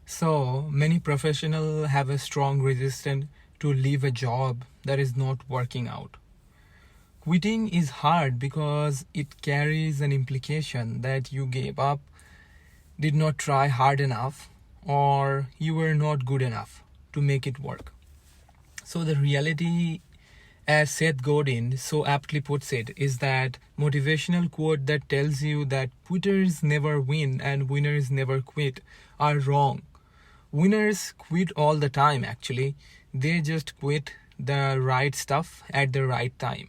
So many professionals have a strong resistance to leave a job that is not working out. Quitting is hard because it carries an implication that you gave up, did not try hard enough, or you were not good enough to make it work. So the reality, as Seth Godin so aptly puts it, is that motivational quote that tells you that quitters never win and winners never quit are wrong. Winners quit all the time actually. They just quit the right stuff at the right time.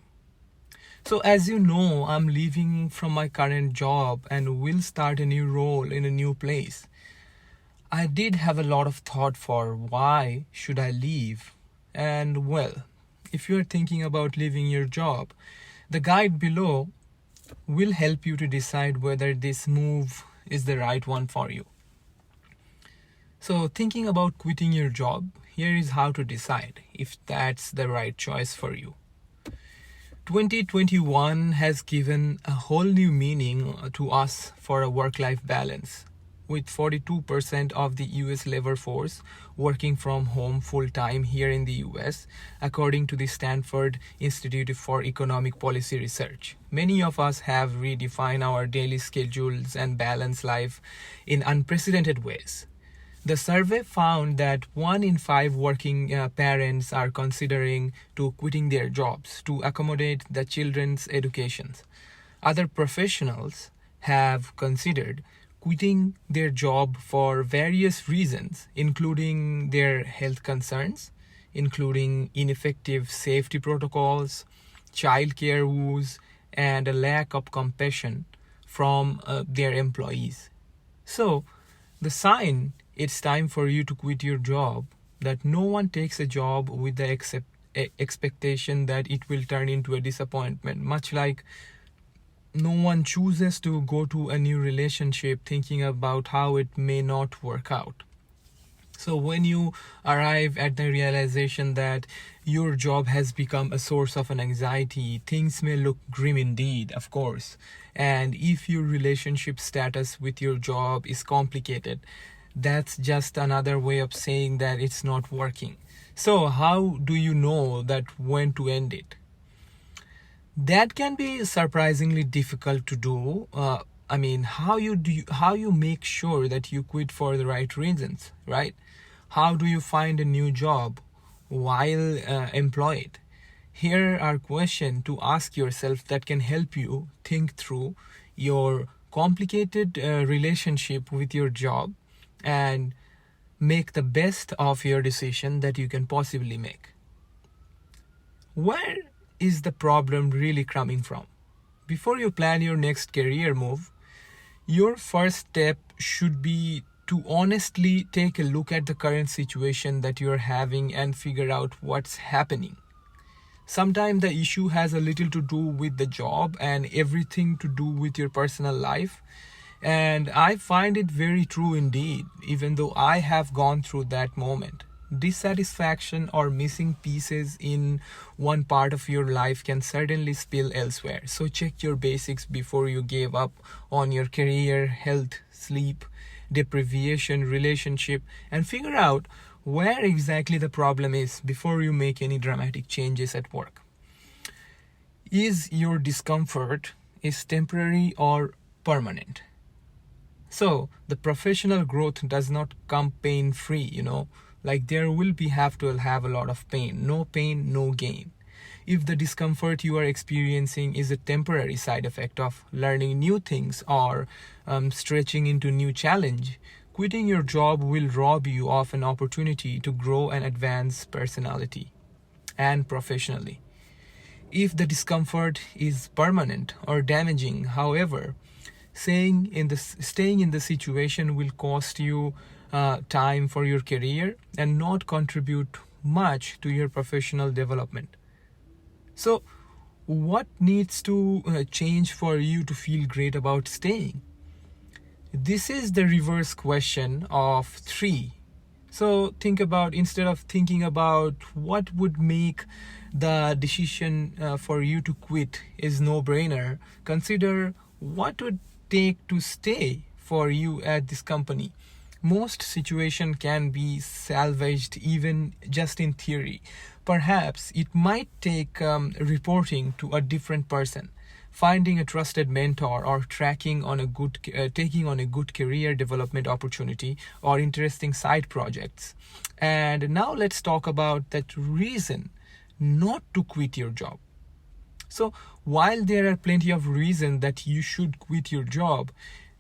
So as you know, I'm leaving from my current job and will start a new role in a new place. I did have a lot of thought for why should I leave? And well, if you're thinking about leaving your job, the guide below will help you to decide whether this move is the right one for you. So thinking about quitting your job, here is how to decide if that's the right choice for you. 2021 has given a whole new meaning to us for a work-life balance, with 42% of the US labor force working from home full-time here in the US, according to the Stanford Institute for Economic Policy Research. Many of us have redefined our daily schedules and balanced life in unprecedented ways. The survey found that 1 in 5 working parents are considering to quitting their jobs to accommodate the children's educations. Other professionals have considered quitting their job for various reasons, including their health concerns, including ineffective safety protocols, childcare woes, and a lack of compassion from their employees. So, the sign it's time for you to quit your job, that no one takes a job with the expectation that it will turn into a disappointment, much like no one chooses to go to a new relationship thinking about how it may not work out. So when you arrive at the realization that your job has become a source of an anxiety, things may look grim indeed, of course. And if your relationship status with your job is complicated, that's just another way of saying that it's not working. So how do you know that when to end it? That can be surprisingly difficult to do. How you make sure that you quit for the right reasons, right? How do you find a new job while employed? Here are questions to ask yourself that can help you think through your complicated relationship with your job and make the best of your decision that you can possibly make. Where is the problem really coming from? Before you plan your next career move, your first step should be to honestly take a look at the current situation that you're having and figure out what's happening. Sometimes the issue has a little to do with the job and everything to do with your personal life. And I find it very true indeed, even though I have gone through that moment. Dissatisfaction or missing pieces in one part of your life can certainly spill elsewhere. So check your basics before you give up on your career, health, sleep, deprivation, relationship, and figure out where exactly the problem is before you make any dramatic changes at work. Is your discomfort temporary or permanent? So the professional growth does not come pain-free, like there will have to have a lot of pain. No pain, no gain. If the discomfort you are experiencing is a temporary side effect of learning new things or stretching into new challenge, quitting your job will rob you of an opportunity to grow and advance personally and professionally. If the discomfort is permanent or damaging, however, staying in the situation will cost you time for your career and not contribute much to your professional development. So what needs to change for you to feel great about staying? This is the reverse question of 3. So instead of thinking about what would make the decision for you to quit is no-brainer, consider what would take to stay for you at this company. most situation can be salvaged even just in theory. Perhaps it might take reporting to a different person, finding a trusted mentor, or taking on a good career development opportunity or interesting side projects. And now let's talk about that reason not to quit your job. So while there are plenty of reasons that you should quit your job,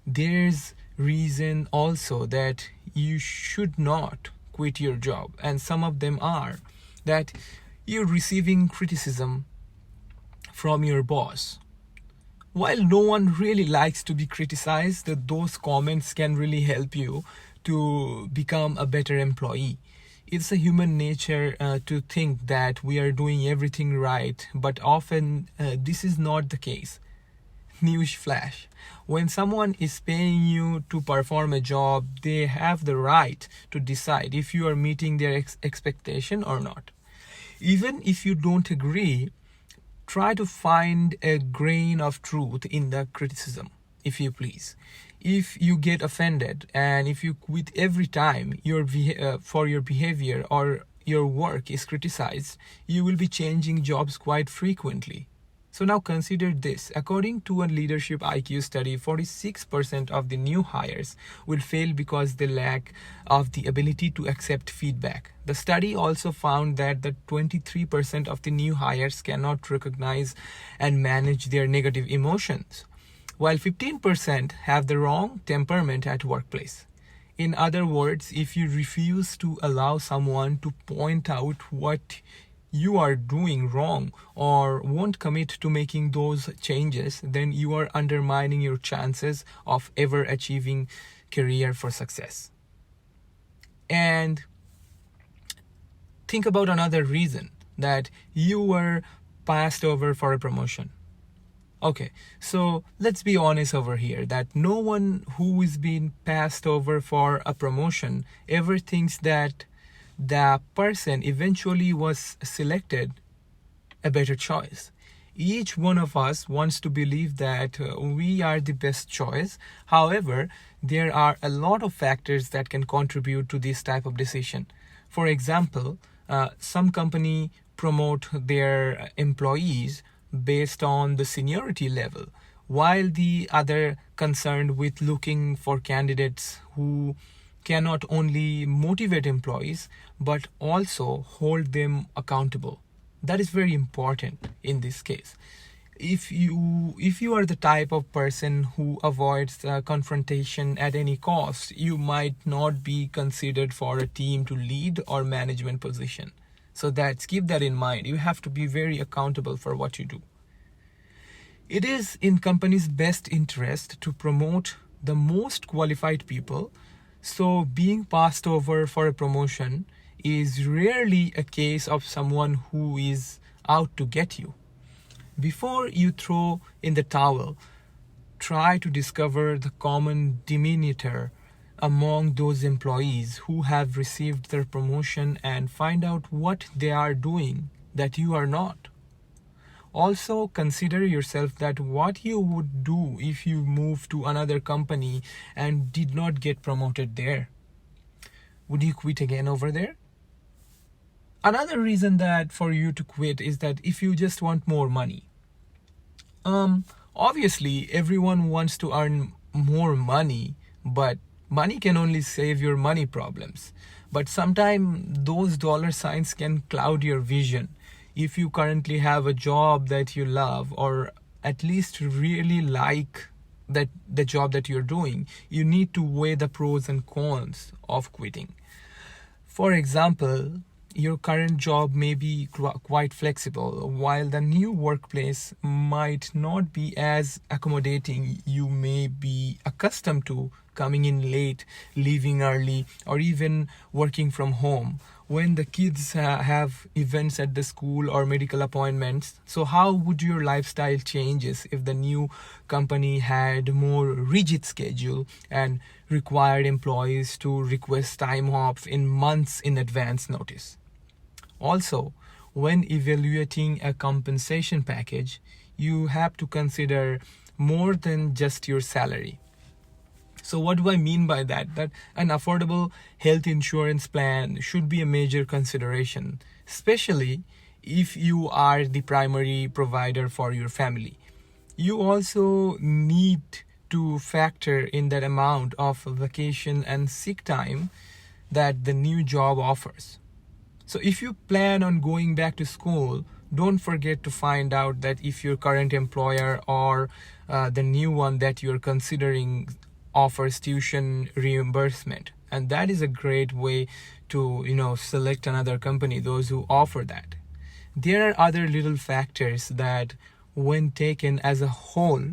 there's reason also that you should not quit your job. And some of them are that you're receiving criticism from your boss. While no one really likes to be criticized, those comments can really help you to become a better employee. It's a human nature to think that we are doing everything right, but often this is not the case. Newsflash: when someone is paying you to perform a job, they have the right to decide if you are meeting their expectation or not. Even if you don't agree, try to find a grain of truth in the criticism, if you please. If you get offended and if you quit every time for your behavior or your work is criticized, you will be changing jobs quite frequently. So now consider this. According to a leadership IQ study, 46% of the new hires will fail because they lack of the ability to accept feedback. The study also found that 23% of the new hires cannot recognize and manage their negative emotions, while 15% have the wrong temperament at workplace. In other words, if you refuse to allow someone to point out what you are doing wrong or won't commit to making those changes, then you are undermining your chances of ever achieving career for success. And think about another reason, that you were passed over for a promotion. Okay, so let's be honest over here that no one who is being passed over for a promotion ever thinks that the person eventually was selected a better choice. Each one of us wants to believe that we are the best choice. However, there are a lot of factors that can contribute to this type of decision. For example, some company promote their employees based on the seniority level, while the other concerned with looking for candidates who can not only motivate employees but also hold them accountable. That is very important in this case. If you are the type of person who avoids confrontation at any cost, you might not be considered for a team to lead or management position. So keep that in mind. You have to be very accountable for what you do. It is in company's best interest to promote the most qualified people. So being passed over for a promotion is rarely a case of someone who is out to get you. Before you throw in the towel, try to discover the common denominator among those employees who have received their promotion and find out what they are doing that you are not. Also consider yourself that what you would do if you move to another company and did not get promoted there. Would you quit again over there? Another reason that for you to quit is that if you just want more money. Obviously everyone wants to earn more money, but money can only save your money problems. But sometimes those dollar signs can cloud your vision. If you currently have a job that you love, or at least really like the job that you're doing, you need to weigh the pros and cons of quitting. For example, your current job may be quite flexible, while the new workplace might not be as accommodating. You may be accustomed to coming in late, leaving early, or even working from home when the kids have events at the school or medical appointments. So how would your lifestyle changes if the new company had more rigid schedule and required employees to request time off in months in advance notice? Also, when evaluating a compensation package, you have to consider more than just your salary. So what do I mean by that? That an affordable health insurance plan should be a major consideration, especially if you are the primary provider for your family. You also need to factor in that amount of vacation and sick time that the new job offers. So if you plan on going back to school, don't forget to find out that if your current employer or the new one that you're considering offers tuition reimbursement. And that is a great way to, select another company, those who offer that. There are other little factors that, when taken as a whole,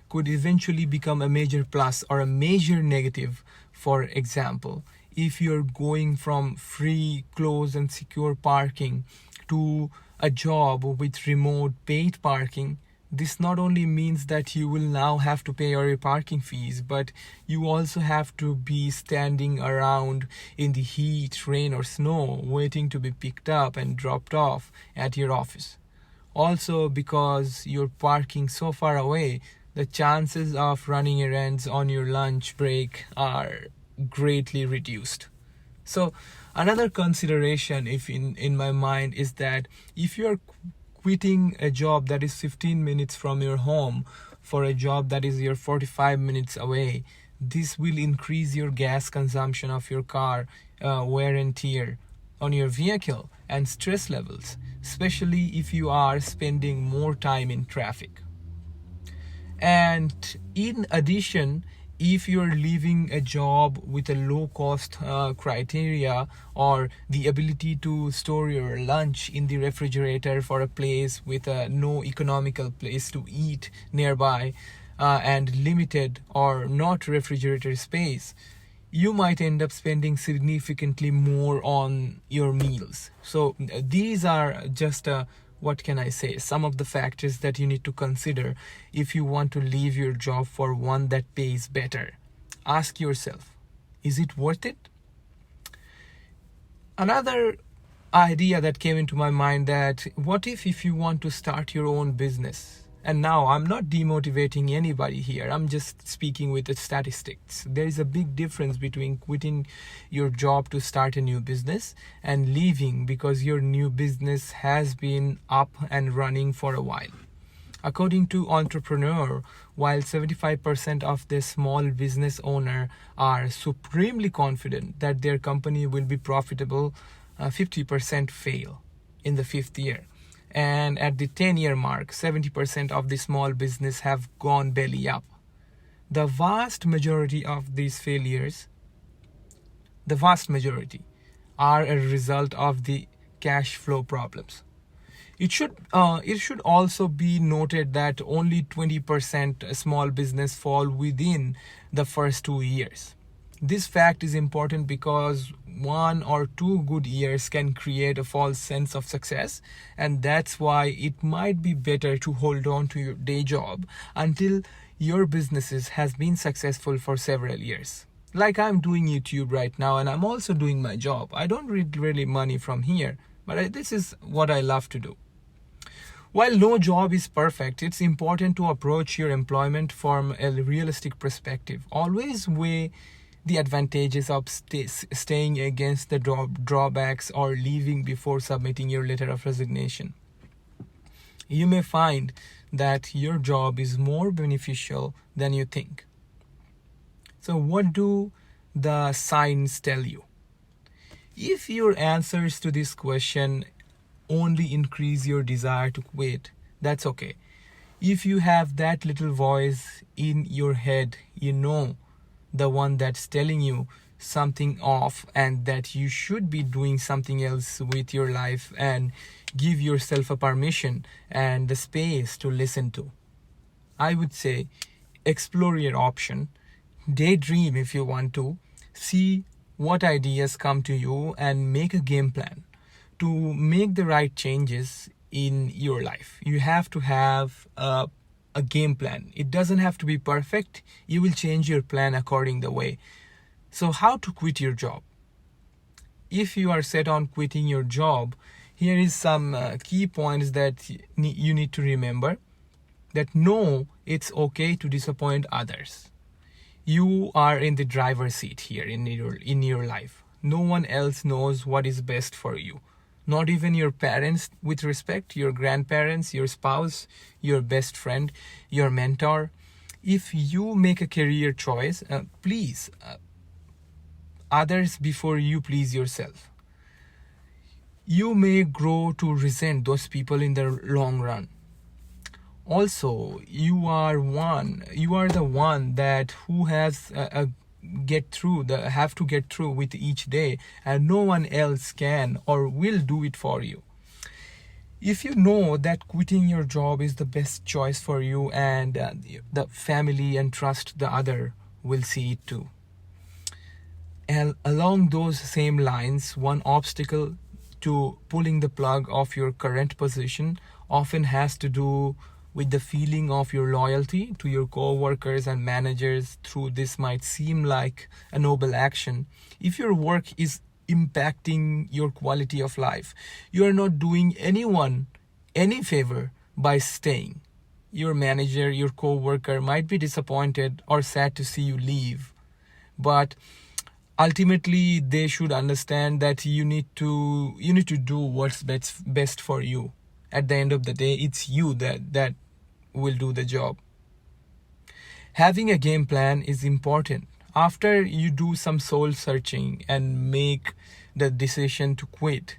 could eventually become a major plus or a major negative. For example, if you're going from free, close, and secure parking to a job with remote paid parking, this not only means that you will now have to pay your parking fees, but you also have to be standing around in the heat, rain, or snow waiting to be picked up and dropped off at your office. Also, because you're parking so far away, the chances of running errands on your lunch break are greatly reduced. So another consideration in my mind is that if you're quitting a job that is 15 minutes from your home for a job that is 45 minutes away, this will increase your gas consumption of your car, wear and tear on your vehicle, and stress levels, especially if you are spending more time in traffic. And in addition, if you're leaving a job with a low cost criteria, or the ability to store your lunch in the refrigerator for a place with no economical place to eat nearby, and limited or not refrigerator space, you might end up spending significantly more on your meals. So these are just what can I say, some of the factors that you need to consider if you want to leave your job for one that pays better. Ask yourself, is it worth it? Another idea that came into my mind, that what if you want to start your own business? And now I'm not demotivating anybody here. I'm just speaking with the statistics. There is a big difference between quitting your job to start a new business and leaving because your new business has been up and running for a while. According to Entrepreneur, while 75% of the small business owner are supremely confident that their company will be profitable, 50% fail in the 5th year. And at the 10-year mark, 70% of the small business have gone belly up. The vast majority of these failures, are a result of the cash flow problems. It should also be noted that only 20% small business fall within the first 2 years. This fact is important because 1 or 2 good years can create a false sense of success, and that's why it might be better to hold on to your day job until your businesses has been successful for several years. Like I'm doing YouTube right now, and I'm also doing my job. I don't read really money from here, but this is what I love to do. While no job is perfect, it's important to approach your employment from a realistic perspective. Always weigh the advantages of staying against the drawbacks or leaving before submitting your letter of resignation. You may find that your job is more beneficial than you think. So what do the signs tell you? If your answers to this question only increase your desire to quit, that's okay. If you have that little voice in your head, the one that's telling you something off and that you should be doing something else with your life, and give yourself a permission and the space to listen to, I would say explore your option, daydream if you want to, see what ideas come to you, and make a game plan to make the right changes in your life. You have to have a game plan. It doesn't have to be perfect. You will change your plan according the way. So how to quit your job? If you are set on quitting your job, here is some key points that you need to remember. That no, it's okay to disappoint others. You are in the driver's seat here in your life. No one else knows what is best for you. Not even your parents, with respect, your grandparents, your spouse, your best friend, your mentor. If you make a career choice, please others before you please yourself. You may grow to resent those people in the long run. Also, you are the one that who has have to get through with each day, and no one else can or will do it for you. If you know that quitting your job is the best choice for you, and the family and trust the other will see it too. And along those same lines, one obstacle to pulling the plug of your current position often has to do with the feeling of your loyalty to your co-workers and managers. Through this might seem like a noble action. If your work is impacting your quality of life, you are not doing anyone any favor by staying. Your manager, your co-worker might be disappointed or sad to see you leave, but ultimately they should understand that you need to do what's best for you. At the end of the day, it's you that will do the job. Having a game plan is important. After you do some soul searching and make the decision to quit,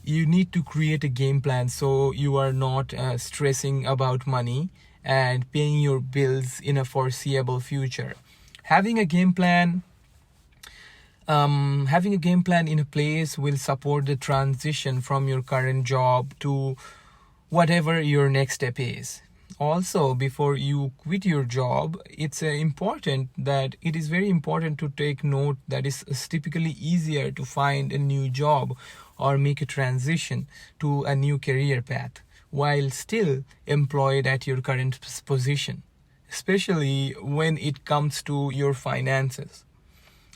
you need to create a game plan so you are not stressing about money and paying your bills in a foreseeable future. Having a game plan in a place will support the transition from your current job to whatever your next step is. Also, before you quit your job, it is very important to take note that it's typically easier to find a new job or make a transition to a new career path while still employed at your current position, especially when it comes to your finances.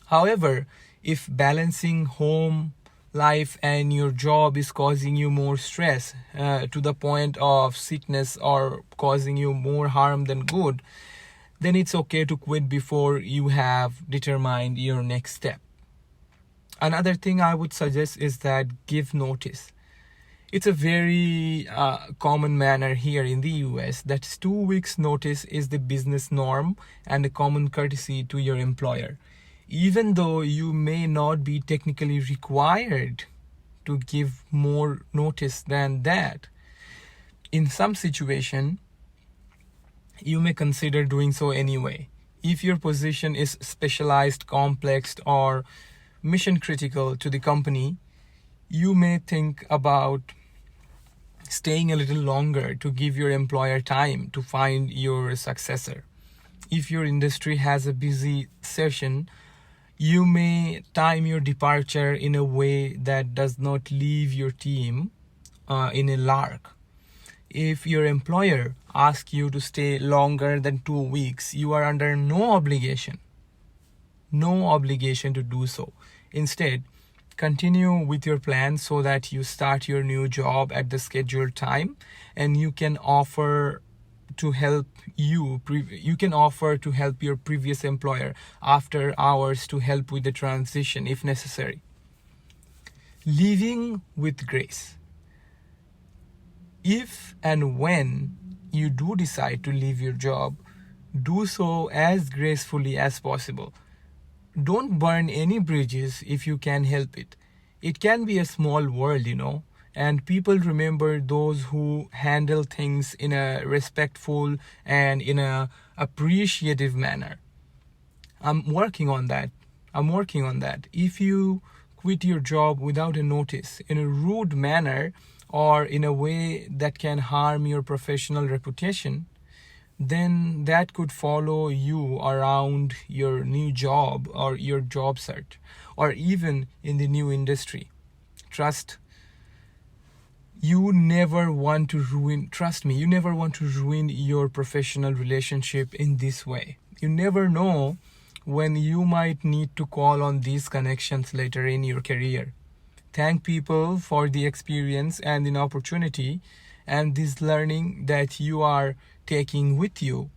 However, if balancing home life and your job is causing you more stress to the point of sickness or causing you more harm than good, then it's okay to quit before you have determined your next step. Another thing I would suggest is that give notice. It's a very common manner here in the US that 2 weeks notice is the business norm and a common courtesy to your employer. Even though you may not be technically required to give more notice than that, in some situation, you may consider doing so anyway. If your position is specialized, complex, or mission critical to the company, you may think about staying a little longer to give your employer time to find your successor. If your industry has a busy session, you may time your departure in a way that does not leave your team in a lurch. If your employer asks you to stay longer than 2 weeks, you are under no obligation to do so. Instead, continue with your plan so that you start your new job at the scheduled time, and you can offer to help your previous employer after hours to help with the transition if necessary. Leaving with grace. If and when you do decide to leave your job, do so as gracefully as possible. Don't burn any bridges if you can help it. It can be a small world, and people remember those who handle things in a respectful and in a appreciative manner. I'm working on that. If you quit your job without a notice, in a rude manner, or in a way that can harm your professional reputation, then that could follow you around your new job or your job search, or even in the new industry. Trust me, you never want to ruin your professional relationship in this way. You never know when you might need to call on these connections later in your career. Thank people for the experience and the opportunity and this learning that you are taking with you.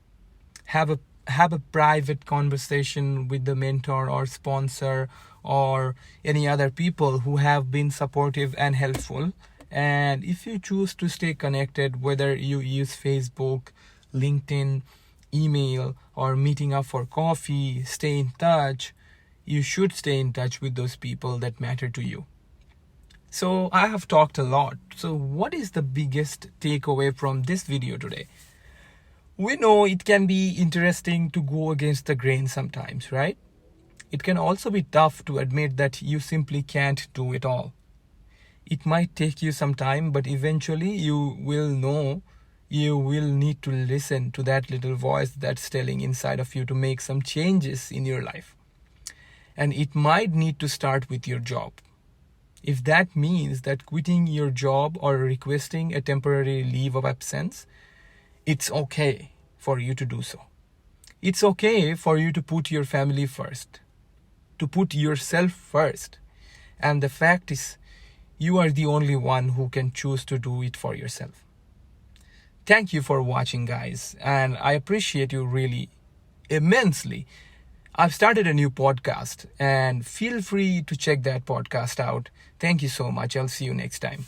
Have have a private conversation with the mentor or sponsor or any other people who have been supportive and helpful. And if you choose to stay connected, whether you use Facebook, LinkedIn, email, or meeting up for coffee, stay in touch. You should stay in touch with those people that matter to you. So I have talked a lot. So what is the biggest takeaway from this video today? We know it can be interesting to go against the grain sometimes, right? It can also be tough to admit that you simply can't do it all. It might take you some time, but eventually you will know you will need to listen to that little voice that's telling inside of you to make some changes in your life. And it might need to start with your job. If that means that quitting your job or requesting a temporary leave of absence, it's okay for you to do so. It's okay for you to put your family first, to put yourself first. And the fact is, you are the only one who can choose to do it for yourself. Thank you for watching, guys, and I appreciate you really immensely. I've started a new podcast, and feel free to check that podcast out. Thank you so much. I'll see you next time.